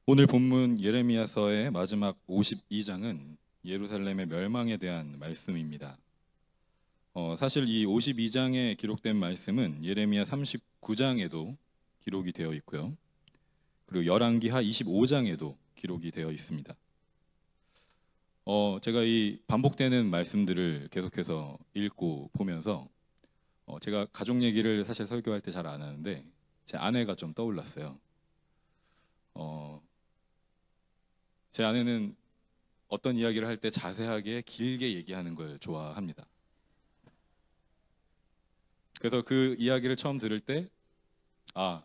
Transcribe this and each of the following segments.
오늘 본문 예레미야서의 마지막 52장은 예루살렘의 멸망에 대한 말씀입니다. 사실 이 52장에 기록된 말씀은 예레미야 39장에도 기록이 되어 있고요. 그리고 열왕기하 25장에도 기록이 되어 있습니다. 제가 이 반복되는 말씀들을 계속해서 읽고 보면서 제가 가족 얘기를 사실 설교할 때 잘 안 하는데 제 아내가 좀 떠올랐어요. 제 아내는 어떤 이야기를 할 때 자세하게 길게 얘기하는 걸 좋아합니다. 그래서 그 이야기를 처음 들을 때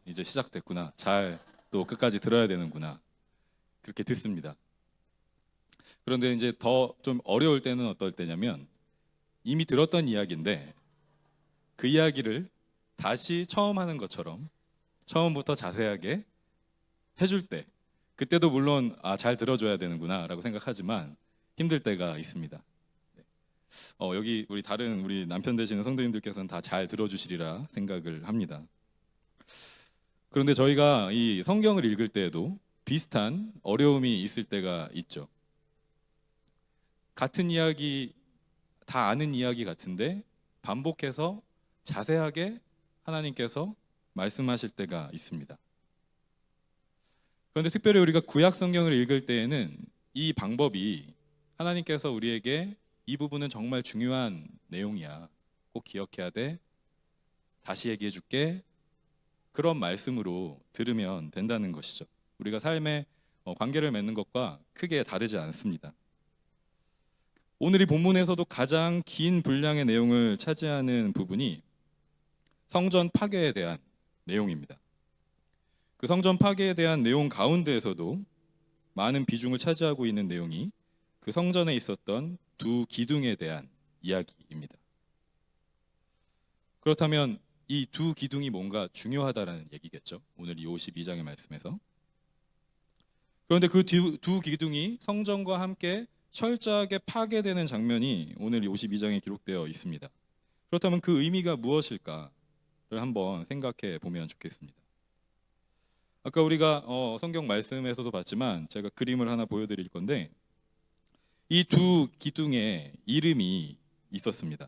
이제 시작됐구나. 잘 또 끝까지 들어야 되는구나. 그렇게 듣습니다. 그런데 이제 더 좀 어려울 때는 어떨 때냐면 이미 들었던 이야기인데 그 이야기를 다시 처음 하는 것처럼 처음부터 자세하게 해줄 때 그때도 물론 잘 들어줘야 되는구나 라고 생각하지만 힘들 때가 있습니다. 여기 우리 남편 되시는 성도님들께서는 다 잘 들어주시리라 생각을 합니다. 그런데 저희가 이 성경을 읽을 때에도 비슷한 어려움이 있을 때가 있죠. 같은 이야기, 다 아는 이야기 같은데 반복해서 자세하게 하나님께서 말씀하실 때가 있습니다. 그런데 특별히 우리가 구약 성경을 읽을 때에는 이 방법이 하나님께서 우리에게 이 부분은 정말 중요한 내용이야. 꼭 기억해야 돼. 다시 얘기해 줄게. 그런 말씀으로 들으면 된다는 것이죠. 우리가 삶의 관계를 맺는 것과 크게 다르지 않습니다. 오늘 이 본문에서도 가장 긴 분량의 내용을 차지하는 부분이 성전 파괴에 대한 내용입니다. 그 성전 파괴에 대한 내용 가운데에서도 많은 비중을 차지하고 있는 내용이 그 성전에 있었던 두 기둥에 대한 이야기입니다. 그렇다면 이 두 기둥이 뭔가 중요하다라는 얘기겠죠. 오늘 이 52장의 말씀에서. 그런데 그 두 기둥이 성전과 함께 철저하게 파괴되는 장면이 오늘 이 52장에 기록되어 있습니다. 그렇다면 그 의미가 무엇일까를 한번 생각해 보면 좋겠습니다. 아까 우리가 성경 말씀에서도 봤지만 제가 그림을 하나 보여드릴 건데 이 두 기둥에 이름이 있었습니다.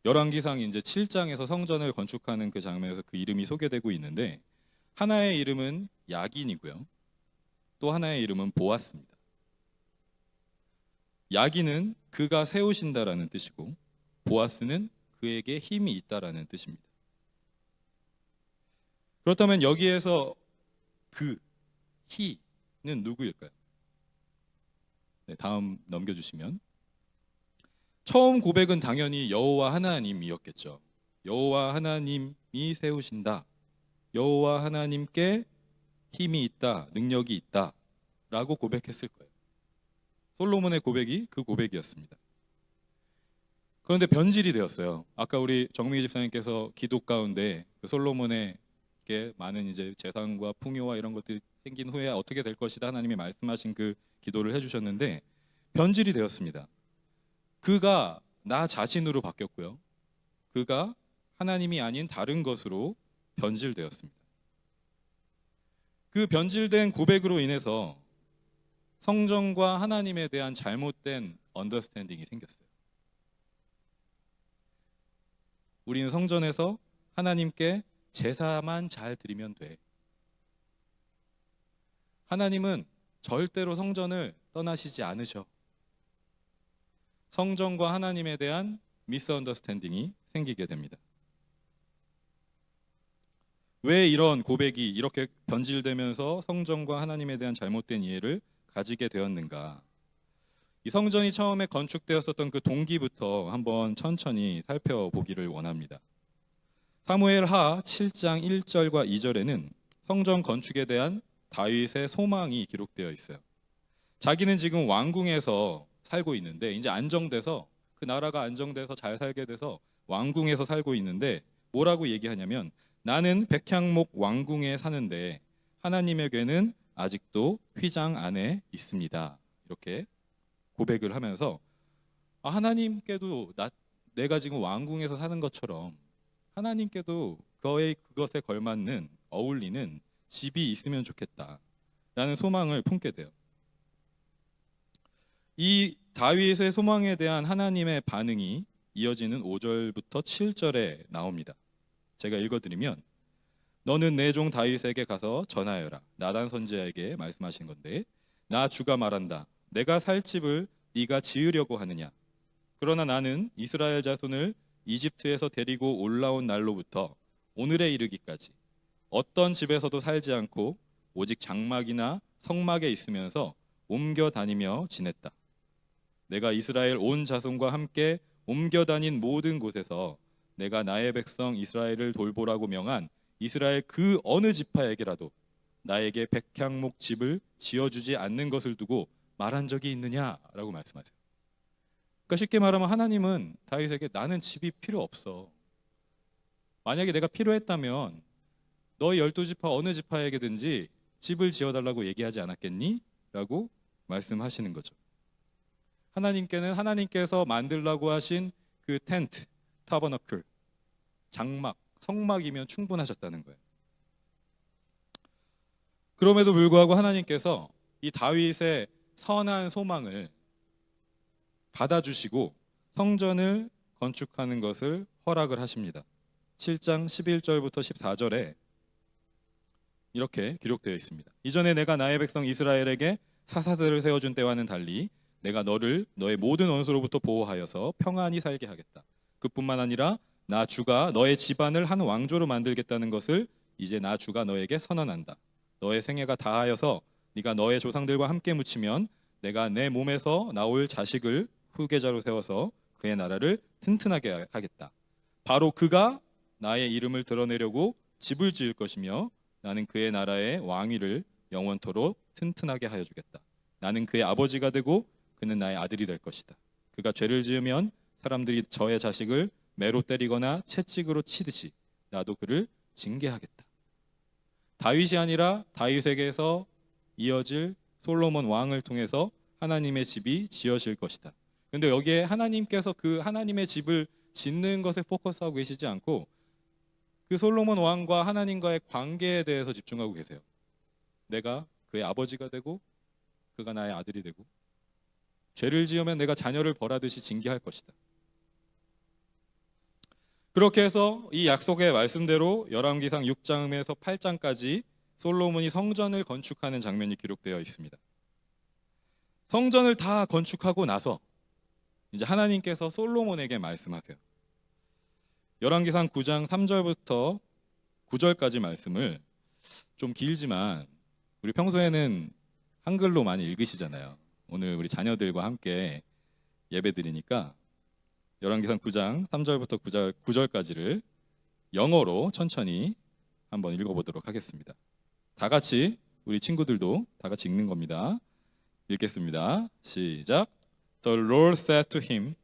열왕기상 이제 7장에서 성전을 건축하는 그 장면에서 그 이름이 소개되고 있는데 하나의 이름은 야긴이고요. 또 하나의 이름은 보아스입니다. 야긴은 그가 세우신다라는 뜻이고 보아스는 그에게 힘이 있다라는 뜻입니다. 그렇다면 여기에서 그 히는 누구일까요? 네, 다음 넘겨주시면 처음 고백은 당연히 여호와 하나님이었겠죠. 여호와 하나님이 세우신다. 여호와 하나님께 힘이 있다, 능력이 있다 라고 고백했을 거예요. 솔로몬의 고백이 그 고백이었습니다. 그런데 변질이 되었어요. 아까 우리 정민기 집사님께서 기도 가운데 그 솔로몬에게 많은 이제 재산과 풍요와 이런 것들이 생긴 후에 어떻게 될 것이다 하나님이 말씀하신 그 기도를 해주셨는데 변질이 되었습니다. 그가 나 자신으로 바뀌었고요. 그가 하나님이 아닌 다른 것으로 변질되었습니다. 그 변질된 고백으로 인해서 성전과 하나님에 대한 잘못된 언더스탠딩이 생겼어요. 우리는 성전에서 하나님께 제사만 잘 드리면 돼. 하나님은 절대로 성전을 떠나시지 않으셔. 성전과 하나님에 대한 미스언더스탠딩이 생기게 됩니다. 왜 이런 고백이 이렇게 변질되면서 성전과 하나님에 대한 잘못된 이해를 가지게 되었는가? 이 성전이 처음에 건축되었었던 그 동기부터 한번 천천히 살펴보기를 원합니다. 사무엘하 7장 1절과 2절에는 성전 건축에 대한 다윗의 소망이 기록되어 있어요. 자기는 지금 왕궁에서 살고 있는데 이제 안정돼서 그 나라가 안정돼서 잘 살게 돼서 왕궁에서 살고 있는데 뭐라고 얘기하냐면 나는 백향목 왕궁에 사는데 하나님에게는 아직도 휘장 안에 있습니다. 이렇게 고백을 하면서 하나님께도 내가 지금 왕궁에서 사는 것처럼 하나님께도 그것에 걸맞는 어울리는 집이 있으면 좋겠다라는 소망을 품게 돼요. 이 다윗의 소망에 대한 하나님의 반응이 이어지는 5절부터 7절에 나옵니다. 제가 읽어드리면, 너는 내 종 다윗에게 가서 전하여라. 나단 선지자에게 말씀하신 건데, 나 주가 말한다. 내가 살 집을 네가 지으려고 하느냐? 그러나 나는 이스라엘 자손을 이집트에서 데리고 올라온 날로부터 오늘에 이르기까지 어떤 집에서도 살지 않고 오직 장막이나 성막에 있으면서 옮겨 다니며 지냈다. 내가 이스라엘 온 자손과 함께 옮겨 다닌 모든 곳에서 내가 나의 백성 이스라엘을 돌보라고 명한 이스라엘 그 어느 지파에게라도 나에게 백향목 집을 지어주지 않는 것을 두고 말한 적이 있느냐라고 말씀하세요. 그러니까 쉽게 말하면 하나님은 다윗에게 나는 집이 필요 없어. 만약에 내가 필요했다면 너희 12지파 어느 지파에게든지 집을 지어달라고 얘기하지 않았겠니? 라고 말씀하시는 거죠. 하나님께는 하나님께서 만들라고 하신 그 텐트, 타버너클, 장막, 성막이면 충분하셨다는 거예요. 그럼에도 불구하고 하나님께서 이 다윗의 선한 소망을 받아주시고 성전을 건축하는 것을 허락을 하십니다. 7장 11절부터 14절에 이렇게 기록되어 있습니다. 이전에 내가 나의 백성 이스라엘에게 사사들을 세워준 때와는 달리 내가 너를 너의 모든 원수로부터 보호하여서 평안히 살게 하겠다. 그뿐만 아니라 나 주가 너의 집안을 한 왕조로 만들겠다는 것을 이제 나 주가 너에게 선언한다. 너의 생애가 다하여서 네가 너의 조상들과 함께 묻히면 내가 내 몸에서 나올 자식을 후계자로 세워서 그의 나라를 튼튼하게 하겠다. 바로 그가 나의 이름을 드러내려고 집을 지을 것이며 나는 그의 나라의 왕위를 영원토록 튼튼하게 하여 주겠다. 나는 그의 아버지가 되고 그는 나의 아들이 될 것이다. 그가 죄를 지으면 사람들이 저의 자식을 매로 때리거나 채찍으로 치듯이 나도 그를 징계하겠다. 다윗이 아니라 다윗에게서 이어질 솔로몬 왕을 통해서 하나님의 집이 지어질 것이다. 근데 여기에 하나님께서 그 하나님의 집을 짓는 것에 포커스하고 계시지 않고 그 솔로몬 왕과 하나님과의 관계에 대해서 집중하고 계세요. 내가 그의 아버지가 되고 그가 나의 아들이 되고 죄를 지으면 내가 자녀를 벌하듯이 징계할 것이다. 그렇게 해서 이 약속의 말씀대로 열왕기상 6장에서 8장까지 솔로몬이 성전을 건축하는 장면이 기록되어 있습니다. 성전을 다 건축하고 나서 이제 하나님께서 솔로몬에게 말씀하세요. 열왕기상 9장 3절부터 9절까지 말씀을 좀 길지만 우리 평소에는 한글로 많이 읽으시잖아요. 오늘 우리 자녀들과 함께 예배 드리니까 열왕기상 9장 3절부터 9절까지를 영어로 천천히 한번 읽어보도록 하겠습니다. 다 같이 우리 친구들도 다 같이 읽는 겁니다. 읽겠습니다. 시작. The Lord said to him,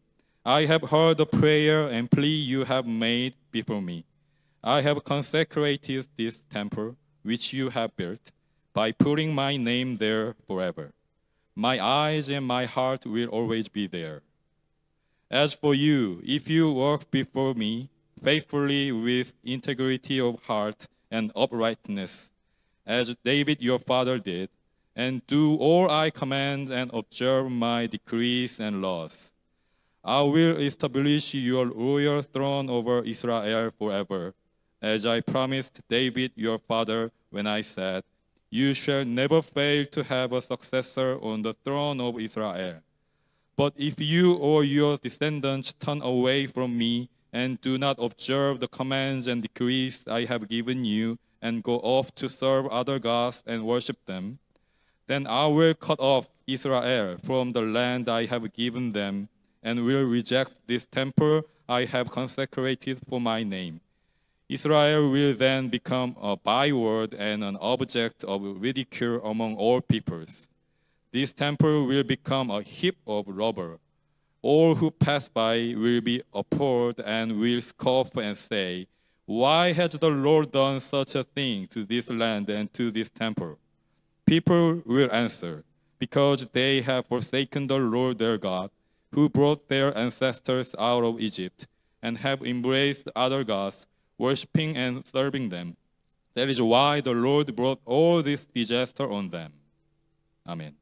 I have heard the prayer and plea you have made before me. I have consecrated this temple which you have built by putting my name there forever. My eyes and my heart will always be there. As for you, if you walk before me faithfully with integrity of heart and uprightness, as David your father did, and do all I command and observe my decrees and laws, I will establish your royal throne over Israel forever, as I promised David your father when I said, you shall never fail to have a successor on the throne of Israel. But if you or your descendants turn away from me and do not observe the commands and decrees I have given you and go off to serve other gods and worship them, then I will cut off Israel from the land I have given them and will reject this temple I have consecrated for my name. Israel will then become a byword and an object of ridicule among all peoples. This temple will become a heap of rubble. All who pass by will be appalled and will scoff and say, why has the Lord done such a thing to this land and to this temple? People will answer, because they have forsaken the Lord their God, who brought their ancestors out of Egypt, and have embraced other gods, worshipping and serving them. That is why the Lord brought all this disaster on them. 아멘.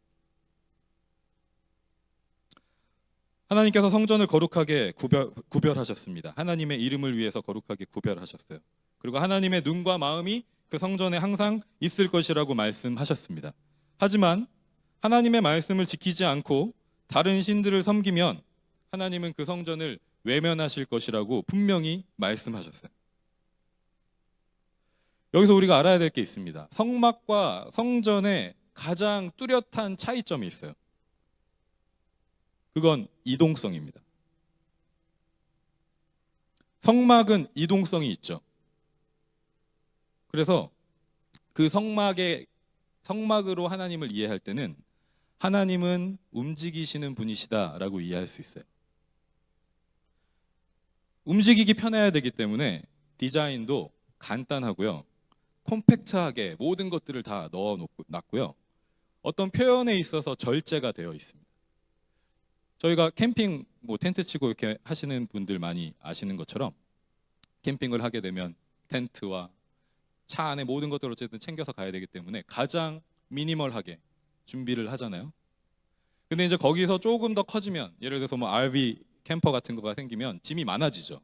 하나님께서 성전을 거룩하게 구별하셨습니다. 하나님의 이름을 위해서 거룩하게 구별하셨어요. 그리고 하나님의 눈과 마음이 그 성전에 항상 있을 것이라고 말씀하셨습니다. 하지만 하나님의 말씀을 지키지 않고 다른 신들을 섬기면 하나님은 그 성전을 외면하실 것이라고 분명히 말씀하셨어요. 여기서 우리가 알아야 될 게 있습니다. 성막과 성전의 가장 뚜렷한 차이점이 있어요. 그건 이동성입니다. 성막은 이동성이 있죠. 그래서 그 성막으로 하나님을 이해할 때는 하나님은 움직이시는 분이시다라고 이해할 수 있어요. 움직이기 편해야 되기 때문에 디자인도 간단하고요. 콤팩트하게 모든 것들을 다 넣어놨고요. 어떤 표현에 있어서 절제가 되어 있습니다. 저희가 캠핑 텐트 치고 이렇게 하시는 분들 많이 아시는 것처럼 캠핑을 하게 되면 텐트와 차 안에 모든 것들을 어쨌든 챙겨서 가야 되기 때문에 가장 미니멀하게 준비를 하잖아요. 근데 이제 거기서 조금 더 커지면 예를 들어서 RV 캠퍼 같은 거가 생기면 짐이 많아지죠.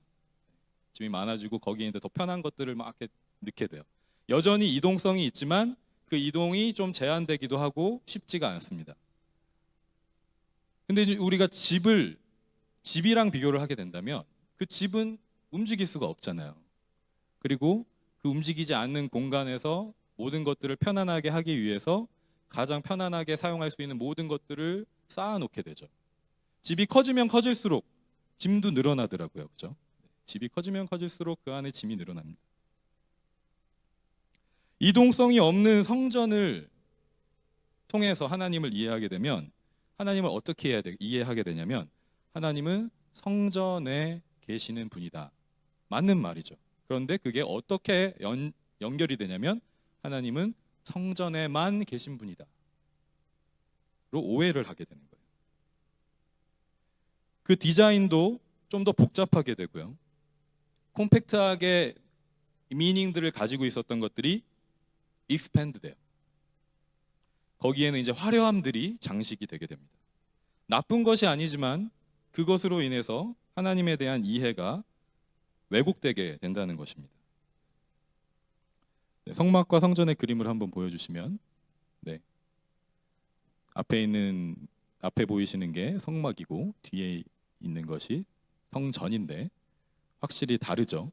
짐이 많아지고 거기에 이제 더 편한 것들을 막 이렇게 넣게 돼요. 여전히 이동성이 있지만 그 이동이 좀 제한되기도 하고 쉽지가 않습니다. 근데 우리가 집이랑 비교를 하게 된다면 그 집은 움직일 수가 없잖아요. 그리고 그 움직이지 않는 공간에서 모든 것들을 편안하게 하기 위해서 가장 편안하게 사용할 수 있는 모든 것들을 쌓아놓게 되죠. 집이 커지면 커질수록 짐도 늘어나더라고요. 그죠? 집이 커지면 커질수록 그 안에 짐이 늘어납니다. 이동성이 없는 성전을 통해서 하나님을 이해하게 되면 하나님을 어떻게 이해하게 되냐면 하나님은 성전에 계시는 분이다. 맞는 말이죠. 그런데 그게 어떻게 연결이 되냐면 하나님은 성전에만 계신 분이다. 로 오해를 하게 되는 거예요. 그 디자인도 좀 더 복잡하게 되고요. 콤팩트하게 미닝들을 가지고 있었던 것들이 익스팬드 돼요. 거기에는 이제 화려함들이 장식이 되게 됩니다. 나쁜 것이 아니지만 그것으로 인해서 하나님에 대한 이해가 왜곡되게 된다는 것입니다. 네, 성막과 성전의 그림을 한번 보여주시면, 네, 앞에 보이시는 게 성막이고 뒤에 있는 것이 성전인데 확실히 다르죠.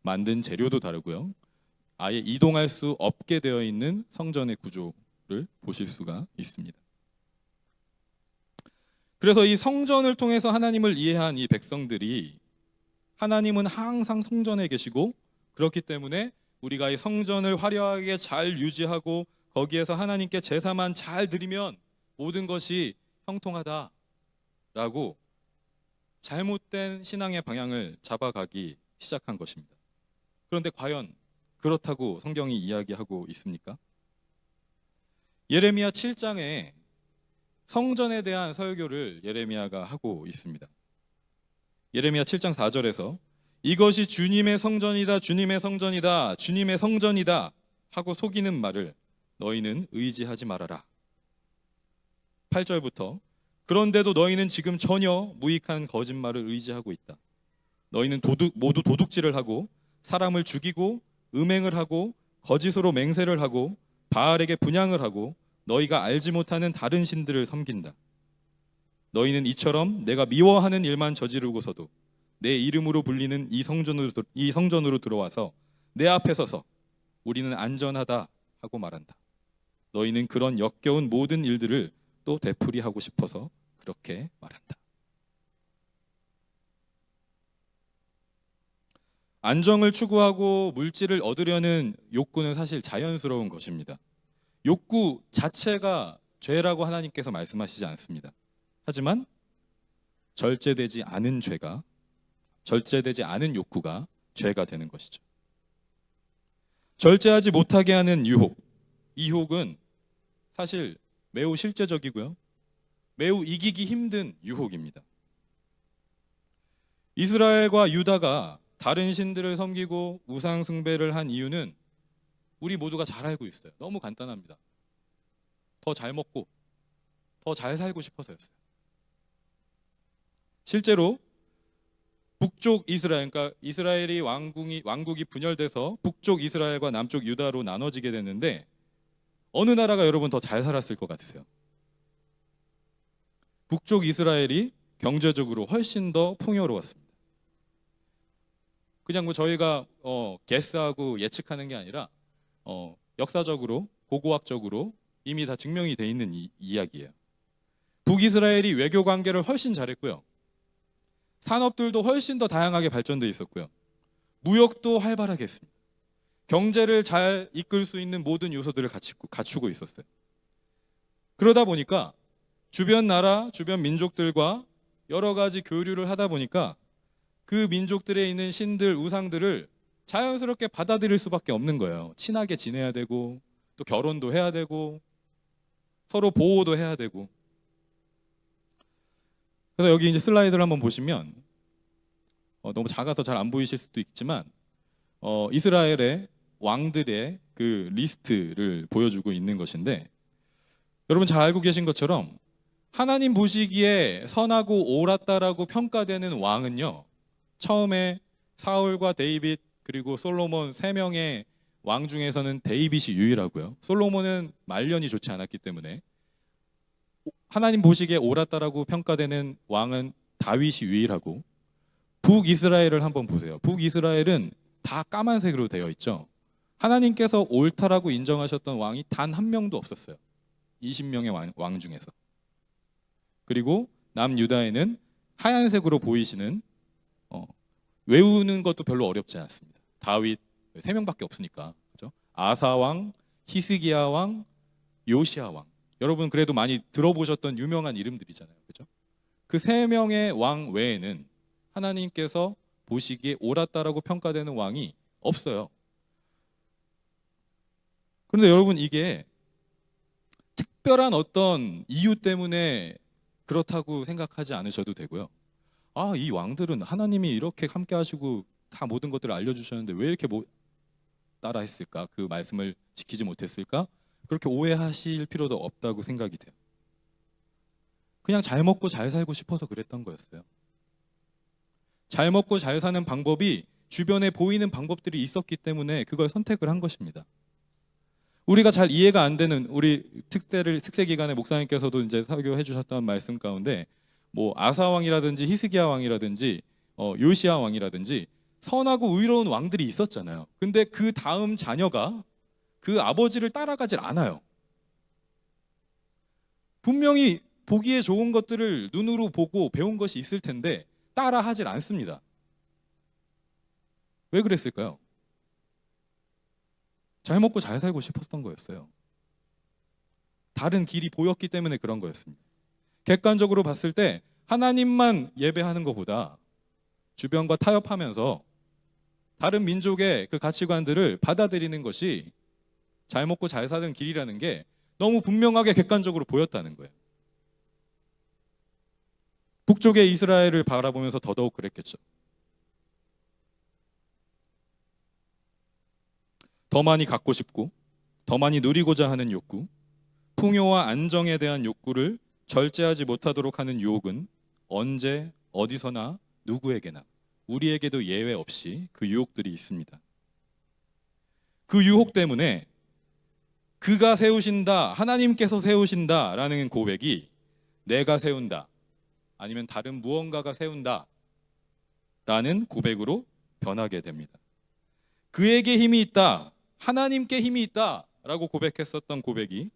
만든 재료도 다르고요. 아예 이동할 수 없게 되어 있는 성전의 구조를 보실 수가 있습니다. 그래서 이 성전을 통해서 하나님을 이해한 이 백성들이 하나님은 항상 성전에 계시고 그렇기 때문에 우리가 이 성전을 화려하게 잘 유지하고 거기에서 하나님께 제사만 잘 드리면 모든 것이 형통하다라고 잘못된 신앙의 방향을 잡아가기 시작한 것입니다. 그런데 과연 그렇다고 성경이 이야기하고 있습니까? 예레미야 7장에 성전에 대한 설교를 예레미야가 하고 있습니다. 예레미야 7장 4절에서 이것이 주님의 성전이다, 주님의 성전이다, 주님의 성전이다 하고 속이는 말을 너희는 의지하지 말아라. 8절부터 그런데도 너희는 지금 전혀 무익한 거짓말을 의지하고 있다. 너희는 모두 도둑질을 하고 사람을 죽이고 음행을 하고 거짓으로 맹세를 하고 바알에게 분향을 하고 너희가 알지 못하는 다른 신들을 섬긴다. 너희는 이처럼 내가 미워하는 일만 저지르고서도 내 이름으로 불리는 이 성전으로 들어와서 내 앞에 서서 우리는 안전하다 하고 말한다. 너희는 그런 역겨운 모든 일들을 또 되풀이하고 싶어서 그렇게 말한다. 안정을 추구하고 물질을 얻으려는 욕구는 사실 자연스러운 것입니다. 욕구 자체가 죄라고 하나님께서 말씀하시지 않습니다. 하지만 절제되지 않은 욕구가 죄가 되는 것이죠. 절제하지 못하게 하는 유혹, 이 유혹은 사실 매우 실제적이고요. 매우 이기기 힘든 유혹입니다. 이스라엘과 유다가 다른 신들을 섬기고 우상 숭배를 한 이유는 우리 모두가 잘 알고 있어요. 너무 간단합니다. 더 잘 먹고 더 잘 살고 싶어서였어요. 실제로 북쪽 이스라엘, 그러니까 이스라엘이 왕국이 분열돼서 북쪽 이스라엘과 남쪽 유다로 나눠지게 됐는데 어느 나라가 여러분 더 잘 살았을 것 같으세요? 북쪽 이스라엘이 경제적으로 훨씬 더 풍요로웠습니다. 그냥 뭐 저희가 게스하고 예측하는 게 아니라 역사적으로 고고학적으로 이미 다 증명이 돼 있는 이야기예요. 북이스라엘이 외교 관계를 훨씬 잘했고요. 산업들도 훨씬 더 다양하게 발전돼 있었고요. 무역도 활발하게 했습니다. 경제를 잘 이끌 수 있는 모든 요소들을 갖추고 있었어요. 그러다 보니까 주변 나라, 주변 민족들과 여러 가지 교류를 하다 보니까 그 민족들에 있는 신들, 우상들을 자연스럽게 받아들일 수밖에 없는 거예요. 친하게 지내야 되고 또 결혼도 해야 되고 서로 보호도 해야 되고. 그래서 여기 이제 슬라이드를 한번 보시면 너무 작아서 잘 안 보이실 수도 있지만 이스라엘의 왕들의 그 리스트를 보여주고 있는 것인데 여러분 잘 알고 계신 것처럼 하나님 보시기에 선하고 옳았다라고 평가되는 왕은요, 처음에 사울과 데이빗 그리고 솔로몬 3명의 왕 중에서는 데이빗이 유일하고요. 솔로몬은 말년이 좋지 않았기 때문에 하나님 보시기에 옳았다라고 평가되는 왕은 다윗이 유일하고, 북이스라엘을 한번 보세요. 북이스라엘은 다 까만색으로 되어 있죠. 하나님께서 옳다라고 인정하셨던 왕이 단 한 명도 없었어요. 20명의 왕 중에서. 그리고 남유다에는 하얀색으로 보이시는 외우는 것도 별로 어렵지 않습니다. 다윗 3명밖에 없으니까. 그죠? 아사 왕, 히스기야 왕, 요시야 왕. 여러분 그래도 많이 들어보셨던 유명한 이름들이잖아요. 그죠? 그 3명의 왕 외에는 하나님께서 보시기에 옳았다라고 평가되는 왕이 없어요. 그런데 여러분 이게 특별한 어떤 이유 때문에 그렇다고 생각하지 않으셔도 되고요. 아, 이 왕들은 하나님이 이렇게 함께 하시고 다 모든 것들을 알려주셨는데 왜 이렇게 따라 했을까? 그 말씀을 지키지 못했을까? 그렇게 오해하실 필요도 없다고 생각이 돼요. 그냥 잘 먹고 잘 살고 싶어서 그랬던 거였어요. 잘 먹고 잘 사는 방법이 주변에 보이는 방법들이 있었기 때문에 그걸 선택을 한 것입니다. 우리가 잘 이해가 안 되는 우리 특세 기간에 목사님께서도 이제 설교해 주셨던 말씀 가운데 뭐 아사 왕이라든지 히스기야 왕이라든지 요시야 왕이라든지 선하고 의로운 왕들이 있었잖아요. 근데 그 다음 자녀가 그 아버지를 따라가질 않아요. 분명히 보기에 좋은 것들을 눈으로 보고 배운 것이 있을 텐데 따라하질 않습니다. 왜 그랬을까요? 잘 먹고 잘 살고 싶었던 거였어요. 다른 길이 보였기 때문에 그런 거였습니다. 객관적으로 봤을 때 하나님만 예배하는 것보다 주변과 타협하면서 다른 민족의 그 가치관들을 받아들이는 것이 잘 먹고 잘 사는 길이라는 게 너무 분명하게 객관적으로 보였다는 거예요. 북쪽의 이스라엘을 바라보면서 더더욱 그랬겠죠. 더 많이 갖고 싶고 더 많이 누리고자 하는 욕구, 풍요와 안정에 대한 욕구를 절제하지 못하도록 하는 유혹은 언제 어디서나 누구에게나 우리에게도 예외 없이 그 유혹들이 있습니다. 그 유혹 때문에 그가 세우신다, 하나님께서 세우신다 라는 고백이 내가 세운다 아니면 다른 무언가가 세운다 라는 고백으로 변하게 됩니다. 그에게 힘이 있다, 하나님께 힘이 있다 라고 고백했었던 고백이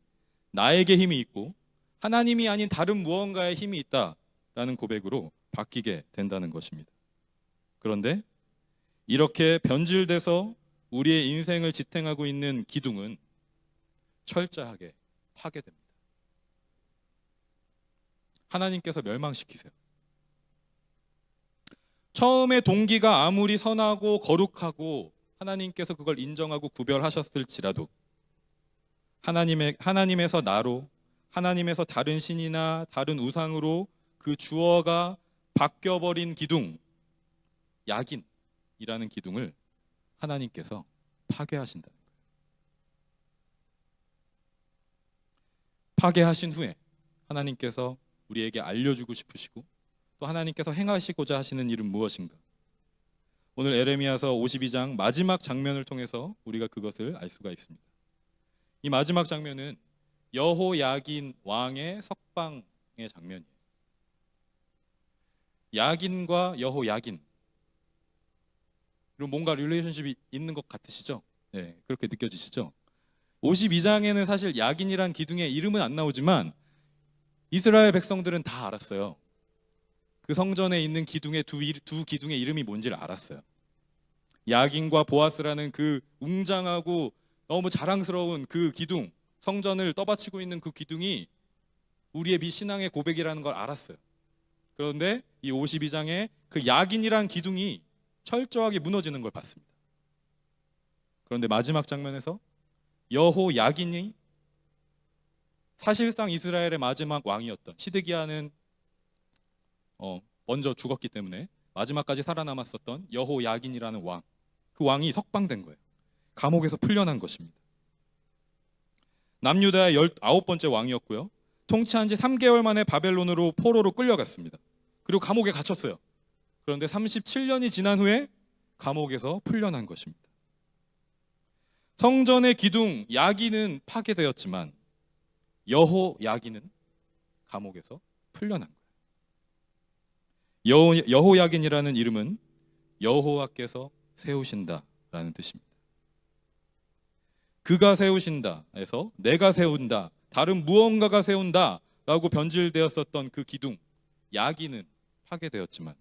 나에게 힘이 있고 하나님이 아닌 다른 무언가에 힘이 있다 라는 고백으로 바뀌게 된다는 것입니다. 그런데 이렇게 변질돼서 우리의 인생을 지탱하고 있는 기둥은 철저하게 파괴됩니다. 하나님께서 멸망시키세요. 처음에 동기가 아무리 선하고 거룩하고 하나님께서 그걸 인정하고 구별하셨을지라도 하나님에서 나로, 하나님에서 다른 신이나 다른 우상으로 그 주어가 바뀌어버린 기둥, 약인이라는 기둥을 하나님께서 파괴하신다는 거예요. 파괴하신 후에 하나님께서 우리에게 알려주고 싶으시고 또 하나님께서 행하시고자 하시는 일은 무엇인가? 오늘 에레미야서 52장 마지막 장면을 통해서 우리가 그것을 알 수가 있습니다. 이 마지막 장면은 여호야긴 왕의 석방의 장면이에요. 야긴과 여호야긴, 그리고 뭔가 릴레이션십이 있는 것 같으시죠? 네, 그렇게 느껴지시죠? 52장에는 사실 야긴이란 기둥의 이름은 안 나오지만 이스라엘 백성들은 다 알았어요. 그 성전에 있는 기둥의 두 기둥의 이름이 뭔지를 알았어요. 야긴과 보아스라는 그 웅장하고 너무 자랑스러운 그 기둥, 성전을 떠받치고 있는 그 기둥이 우리의 미신앙의 고백이라는 걸 알았어요. 그런데 이 52장에 그 야긴이란 기둥이 철저하게 무너지는 걸 봤습니다. 그런데 마지막 장면에서 여호야긴이 사실상 이스라엘의 마지막 왕이었던 시드기야는 먼저 죽었기 때문에 마지막까지 살아남았었던 여호야긴이라는 왕, 그 왕이 석방된 거예요. 감옥에서 풀려난 것입니다. 남유다의 19번째 왕이었고요. 통치한 지 3개월 만에 바벨론으로 포로로 끌려갔습니다. 그리고 감옥에 갇혔어요. 그런데 37년이 지난 후에 감옥에서 풀려난 것입니다. 성전의 기둥 야긴은 파괴되었지만 여호야긴은 감옥에서 풀려난 거예요. 여호야긴이라는 이름은 여호와께서 세우신다라는 뜻입니다. 그가 세우신다에서 내가 세운다, 다른 무언가가 세운다라고 변질되었었던 그 기둥 야긴은 파괴되었지만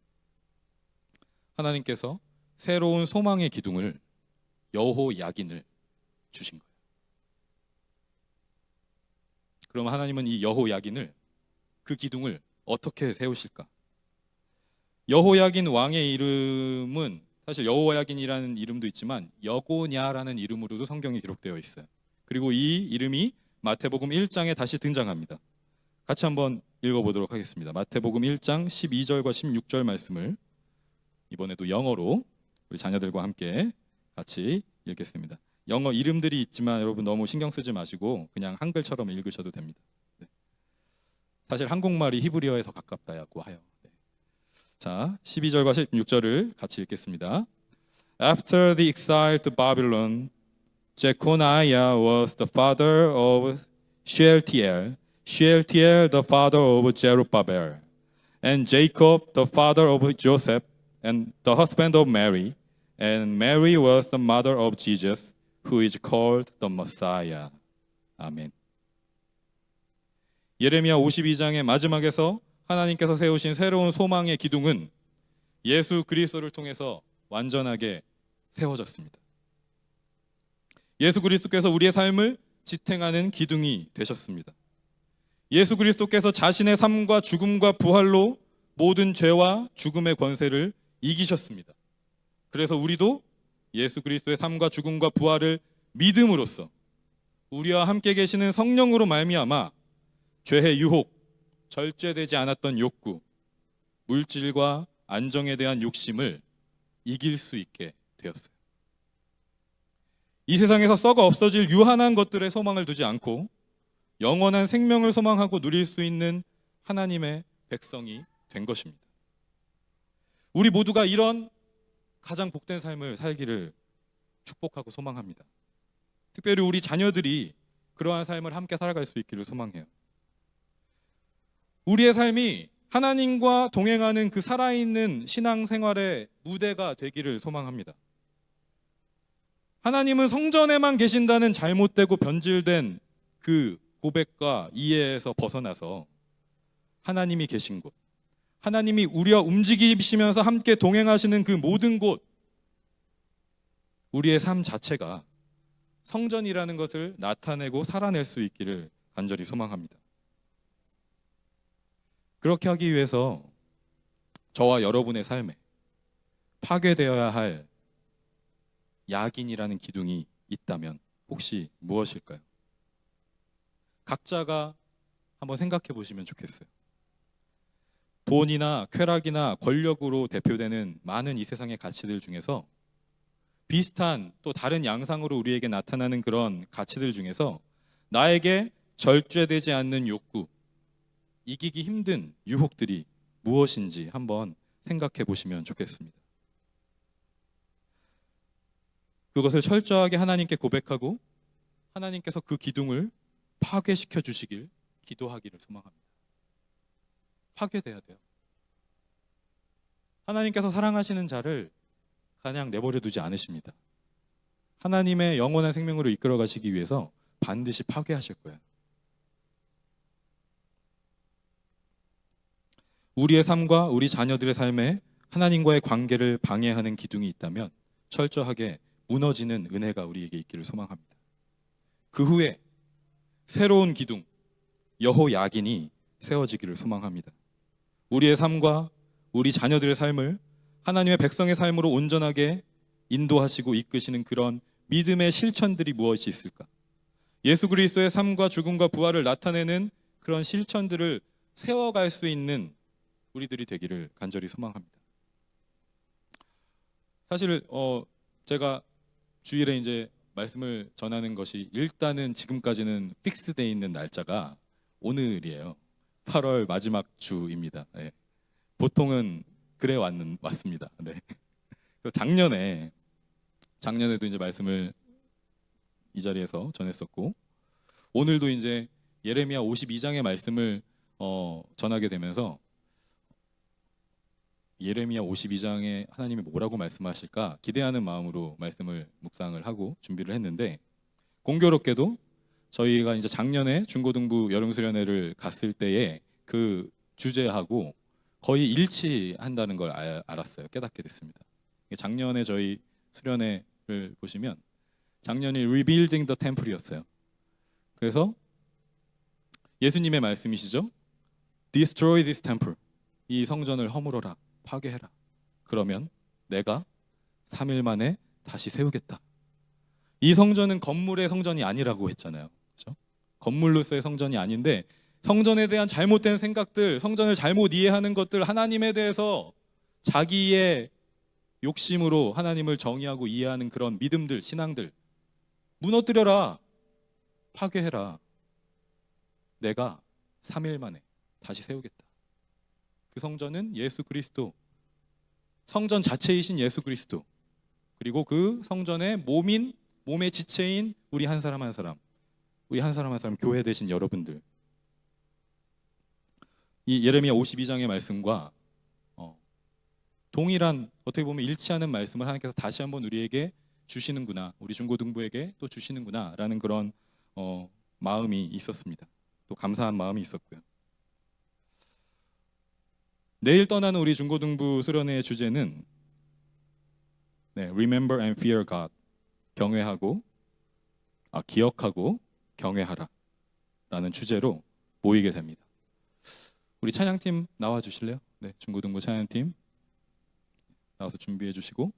하나님께서 새로운 소망의 기둥을 여호야긴을 주신 거예요. 그럼 하나님은 이 여호야긴을, 그 기둥을 어떻게 세우실까? 여호야긴 왕의 이름은 사실 여호야긴이라는 이름도 있지만 여고냐라는 이름으로도 성경에 기록되어 있어요. 그리고 이 이름이 마태복음 1장에 다시 등장합니다. 같이 한번 읽어보도록 하겠습니다. 마태복음 1장 12절과 16절 말씀을 이번에도 영어로 우리 자녀들과 함께 같이 읽겠습니다. 영어 이름들이 있지만 여러분 너무 신경 쓰지 마시고 그냥 한글처럼 읽으셔도 됩니다. 네. 사실 한국말이 히브리어에서 가깝다고 하여. 네. 자, 12절과 16절을 같이 읽겠습니다. After the exile to Babylon, Jeconiah was the father of Shealtiel, Shealtiel the father of Zerubbabel, and Jacob the father of Joseph, and the husband of Mary, and Mary was the mother of Jesus, who is called the Messiah. 아멘. 예레미야 52장의 마지막에서 하나님께서 세우신 새로운 소망의 기둥은 예수 그리스도를 통해서 완전하게 세워졌습니다. 예수 그리스도께서 우리의 삶을 지탱하는 기둥이 되셨습니다. 예수 그리스도께서 자신의 삶과 죽음과 부활로 모든 죄와 죽음의 권세를 이기셨습니다. 그래서 우리도 예수 그리스도의 삶과 죽음과 부활을 믿음으로써 우리와 함께 계시는 성령으로 말미암아 죄의 유혹, 절제되지 않았던 욕구, 물질과 안정에 대한 욕심을 이길 수 있게 되었어요. 이 세상에서 썩어 없어질 유한한 것들에 소망을 두지 않고 영원한 생명을 소망하고 누릴 수 있는 하나님의 백성이 된 것입니다. 우리 모두가 이런 가장 복된 삶을 살기를 축복하고 소망합니다. 특별히 우리 자녀들이 그러한 삶을 함께 살아갈 수 있기를 소망해요. 우리의 삶이 하나님과 동행하는 그 살아있는 신앙생활의 무대가 되기를 소망합니다. 하나님은 성전에만 계신다는 잘못되고 변질된 그 고백과 이해에서 벗어나서 하나님이 계신 곳, 하나님이 우리와 움직이시면서 함께 동행하시는 그 모든 곳, 우리의 삶 자체가 성전이라는 것을 나타내고 살아낼 수 있기를 간절히 소망합니다. 그렇게 하기 위해서 저와 여러분의 삶에 파괴되어야 할 야긴이라는 기둥이 있다면 혹시 무엇일까요? 각자가 한번 생각해 보시면 좋겠어요. 돈이나 쾌락이나 권력으로 대표되는 많은 이 세상의 가치들 중에서 비슷한 또 다른 양상으로 우리에게 나타나는 그런 가치들 중에서 나에게 절제되지 않는 욕구, 이기기 힘든 유혹들이 무엇인지 한번 생각해 보시면 좋겠습니다. 그것을 철저하게 하나님께 고백하고 하나님께서 그 기둥을 파괴시켜 주시길 기도하기를 소망합니다. 파괴돼야 돼요. 하나님께서 사랑하시는 자를 그냥 내버려 두지 않으십니다. 하나님의 영원한 생명으로 이끌어 가시기 위해서 반드시 파괴하실 거예요. 우리의 삶과 우리 자녀들의 삶에 하나님과의 관계를 방해하는 기둥이 있다면 철저하게 무너지는 은혜가 우리에게 있기를 소망합니다. 그 후에 새로운 기둥, 여호야긴이 세워지기를 소망합니다. 우리의 삶과 우리 자녀들의 삶을 하나님의 백성의 삶으로 온전하게 인도하시고 이끄시는 그런 믿음의 실천들이 무엇이 있을까? 예수 그리스도의 삶과 죽음과 부활을 나타내는 그런 실천들을 세워갈 수 있는 우리들이 되기를 간절히 소망합니다. 사실 제가 주일에 이제 말씀을 전하는 것이 일단은 지금까지는 픽스되어 있는 날짜가 오늘이에요. 8월 마지막 주입니다. 네. 보통은 그래 왔습니다. 네. 작년에도 이제 말씀을 이 자리에서 전했었고, 오늘도 이제 예레미야 52장의 말씀을 전하게 되면서 예레미야 52장에 하나님이 뭐라고 말씀하실까 기대하는 마음으로 말씀을 묵상을 하고 준비를 했는데, 공교롭게도 저희가 이제 작년에 중고등부 여름수련회를 갔을 때에 그 주제하고 거의 일치한다는 걸 알았어요. 깨닫게 됐습니다. 작년에 저희 수련회를 보시면 작년이 Rebuilding the Temple이었어요. 그래서 예수님의 말씀이시죠. Destroy this temple. 이 성전을 허물어라. 파괴해라. 그러면 내가 3일 만에 다시 세우겠다. 이 성전은 건물의 성전이 아니라고 했잖아요. 그렇죠? 건물로서의 성전이 아닌데 성전에 대한 잘못된 생각들, 성전을 잘못 이해하는 것들, 하나님에 대해서 자기의 욕심으로 하나님을 정의하고 이해하는 그런 믿음들, 신앙들 무너뜨려라. 파괴해라. 내가 3일 만에 다시 세우겠다. 그 성전은 예수 그리스도, 성전 자체이신 예수 그리스도, 그리고 그 성전의 몸의 지체인 우리 한 사람 한 사람, 우리 한 사람 한 사람 교회 되신 여러분들, 이 예레미야 52장의 말씀과 동일한, 어떻게 보면 일치하는 말씀을 하나님께서 다시 한번 우리에게 주시는구나, 우리 중고등부에게 또 주시는구나 라는 그런 마음이 있었습니다. 또 감사한 마음이 있었고요. 내일 떠나는 우리 중고등부 수련회의 주제는 Remember and Fear God, 기억하고 경외하라 라는 주제로 모이게 됩니다. 우리 찬양팀 나와주실래요? 네, 중고등부 찬양팀 나와서 준비해 주시고,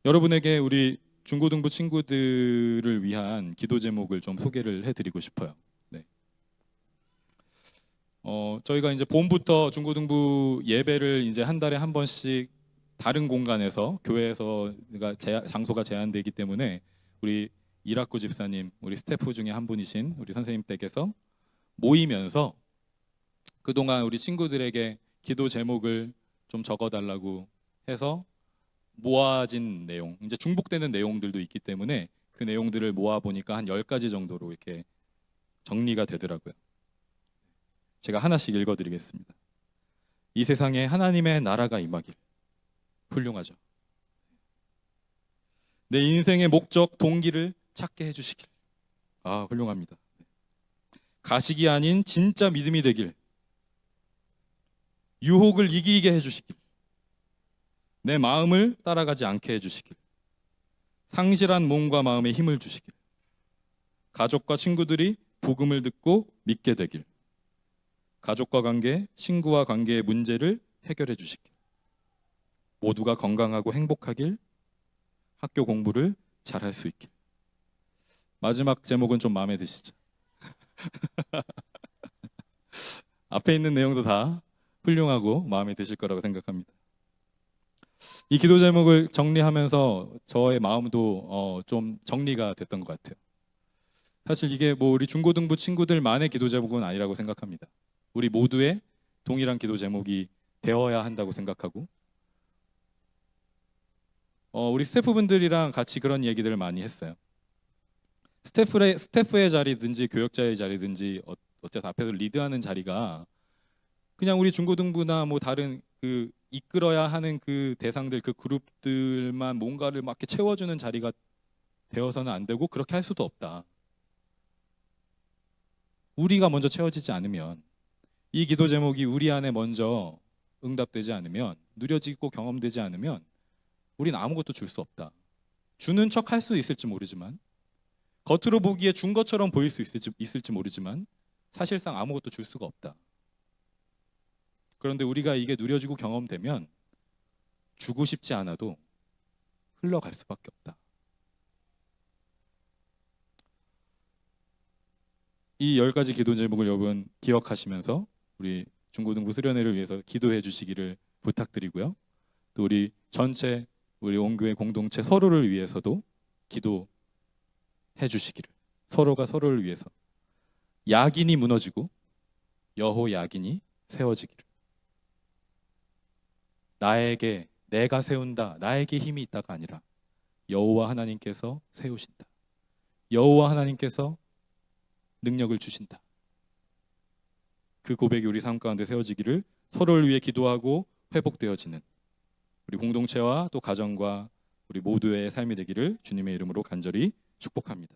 여러분에게 우리 중고등부 친구들을 위한 기도 제목을 좀 소개를 해드리고 싶어요. 네. 저희가 이제 봄부터 중고등부 예배를 이제 한 달에 한 번씩 다른 공간에서, 교회에서 장소가 제한되기 때문에 우리 이락구 집사님, 우리 스태프 중에 한 분이신 우리 선생님 댁에서 모이면서 그동안 우리 친구들에게 기도 제목을 좀 적어달라고 해서 모아진 내용, 이제 중복되는 내용들도 있기 때문에 그 내용들을 모아보니까 한 10가지 정도로 이렇게 정리가 되더라고요. 제가 하나씩 읽어드리겠습니다. 이 세상에 하나님의 나라가 임하길. 훌륭하죠. 내 인생의 목적, 동기를 찾게 해주시길. 훌륭합니다. 가식이 아닌 진짜 믿음이 되길. 유혹을 이기게 해주시길. 내 마음을 따라가지 않게 해주시길. 상실한 몸과 마음에 힘을 주시길. 가족과 친구들이 복음을 듣고 믿게 되길. 가족과 관계, 친구와 관계의 문제를 해결해 주시길. 모두가 건강하고 행복하길. 학교 공부를 잘할 수 있길. 마지막 제목은 좀 마음에 드시죠? 앞에 있는 내용도 다 훌륭하고 마음에 드실 거라고 생각합니다. 이 기도 제목을 정리하면서 저의 마음도 좀 정리가 됐던 것 같아요. 사실 이게 뭐 우리 중고등부 친구들만의 기도 제목은 아니라고 생각합니다. 우리 모두의 동일한 기도 제목이 되어야 한다고 생각하고, 우리 스태프분들이랑 같이 그런 얘기들을 많이 했어요. 스태프의 자리든지 교역자의 자리든지 어쨌든 앞에서 리드하는 자리가 그냥 우리 중고등부나 뭐 다른 그 이끌어야 하는 그 대상들, 그 그룹들만 뭔가를 막 이렇게 채워주는 자리가 되어서는 안 되고, 그렇게 할 수도 없다. 우리가 먼저 채워지지 않으면, 이 기도 제목이 우리 안에 먼저 응답되지 않으면, 누려지고 경험되지 않으면 우린 아무것도 줄 수 없다. 주는 척 할 수 있을지 모르지만, 겉으로 보기에 준 것처럼 보일 수 있을지 모르지만 사실상 아무것도 줄 수가 없다. 그런데 우리가 이게 누려지고 경험되면 주고 싶지 않아도 흘러갈 수밖에 없다. 이 10가지 기도 제목을 여러분 기억하시면서 우리 중고등부 수련회를 위해서 기도해 주시기를 부탁드리고요. 또 우리 전체 우리 온교회 공동체 서로를 위해서도 기도해 주시기를, 서로가 서로를 위해서 야긴이 무너지고 여호야긴이 세워지기를, 나에게 내가 세운다, 나에게 힘이 있다가 아니라 여호와 하나님께서 세우신다, 여호와 하나님께서 능력을 주신다. 그 고백이 우리 삶 가운데 세워지기를, 서로를 위해 기도하고 회복되어지는 우리 공동체와 또 가정과 우리 모두의 삶이 되기를 주님의 이름으로 간절히 축복합니다.